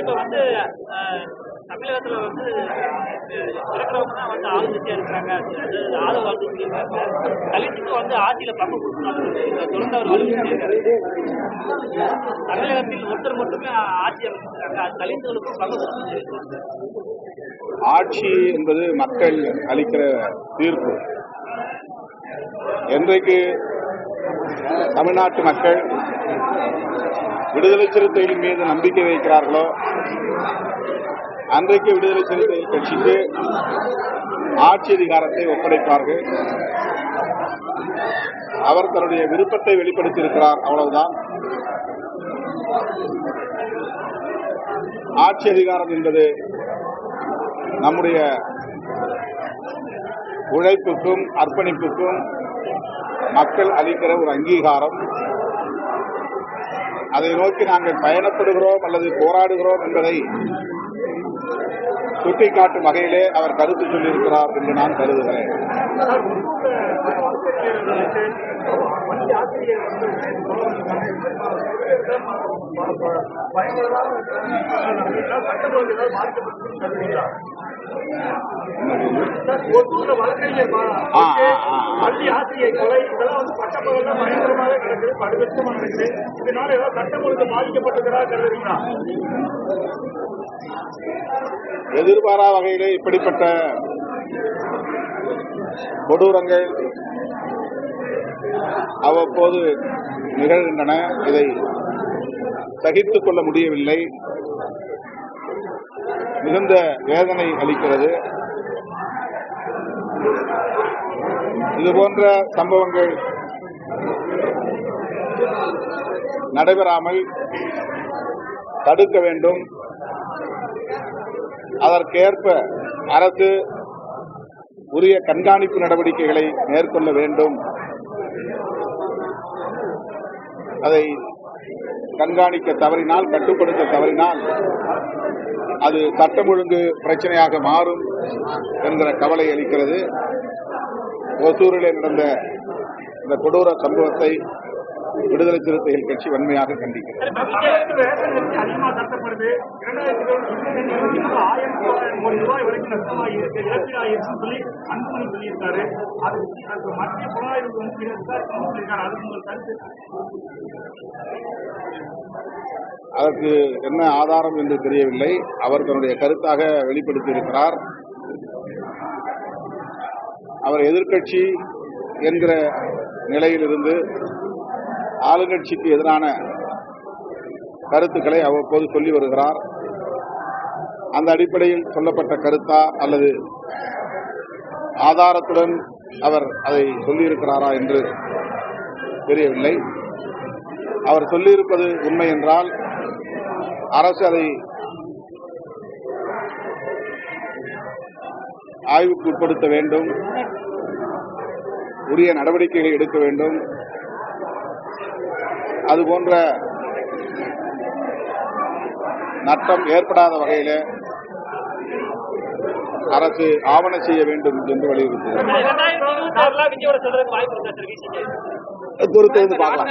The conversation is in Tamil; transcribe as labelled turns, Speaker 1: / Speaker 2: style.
Speaker 1: சார், இப்ப வந்து தமிழகத்துல வந்து இருக்கிறவங்க தான் வந்து ஆளுங்கட்சியா இருக்கிறாங்க. ஆதரவு வாக்கு சொல்லியிருக்காங்க. தலித்துக்கு வந்து ஆட்சியில பங்கு கொடுக்கணும் தொடர்ந்து அவர் வலியுறுத்தியிருக்காரு. தமிழகத்தில் ஒருத்தர் மட்டுமே ஆட்சி அமைச்சிருக்காங்க, அது தலித்துகளுக்கும் பங்கு கொடுக்கணும்.
Speaker 2: ஆட்சி என்பது மக்கள் அளிக்கிற தீர்ப்பு. என்றைக்கு தமிழ்நாட்டு மக்கள் விடுதலை சிறுத்தைகளின் மீது நம்பிக்கை வைக்கிறார்களோ அன்றைக்கு விடுதலை சிறுத்தைகள் கட்சிக்கு ஆட்சி அதிகாரத்தை ஒப்படைப்பார்கள். அவர் தன்னுடைய விருப்பத்தை வெளிப்படுத்தியிருக்கிறார், அவ்வளவுதான். ஆட்சி அதிகாரம் என்பது நம்முடைய உழைப்புக்கும் அர்ப்பணிப்புக்கும் மக்கள் அளிக்கிற ஒரு அங்கீகாரம். அதை நோக்கி நாங்கள் பயணப்படுகிறோம் அல்லது போராடுகிறோம் என்பதை சுட்டிக்காட்டும் வகையிலே அவர் கருத்து சொல்லியிருக்கிறார் என்று நான் கருதுகிறேன். எதிர்பாரா வகையிலே இப்படிப்பட்ட கொடூரங்கள் அவ்வப்போது நிகழ்கின்றன. இதை சகித்துக் கொள்ள முடியவில்லை. மிகுந்த வேதனை அளிக்கிறது. இதுபோன்ற சம்பவங்கள் நடைபெறாமல் தடுக்க வேண்டும். அதற்கேற்ப அரசு உரிய கண்காணிப்பு நடவடிக்கைகளை மேற்கொள்ள வேண்டும். அதை கண்காணிக்க தவறினால், கட்டுப்படுத்த தவறினால் அது சட்டம் ஒழுங்கு பிரச்சனையாக மாறும் என்கிற கவலை அளிக்கிறது. ஒசூரிலே நடந்த இந்த கொடூர சம்பவத்தை விடுதலை சிறுத்தைகள் கட்சி வன்மையாக கண்டிக்கிறது. அதற்கு என்ன ஆதாரம் என்று தெரியவில்லை. அவர் தன்னுடைய கருத்தாக வெளிப்படுத்தியிருக்கிறார். அவர் எதிர்க்கட்சி என்கிற நிலையிலிருந்து ஆளுங்கட்சிக்கு எதிரான கருத்துக்களை அவ்வப்போது சொல்லி வருகிறார். அந்த அடிப்படையில் சொல்லப்பட்ட கருத்தா அல்லது ஆதாரத்துடன் அவர் அதை சொல்லியிருக்கிறாரா என்று தெரியவில்லை. அவர் சொல்லியிருப்பது உண்மை என்றால் அரசு அதை ஆய்வுக்கு உட்படுத்த வேண்டும், உரிய நடவடிக்கைகளை எடுக்க வேண்டும். அதுபோன்ற நட்டம் ஏற்படாத வகையில் அரசு ஆவண செய்ய வேண்டும் என்று வலியுறுத்தினார். பொறுத்து பார்க்கலாம்.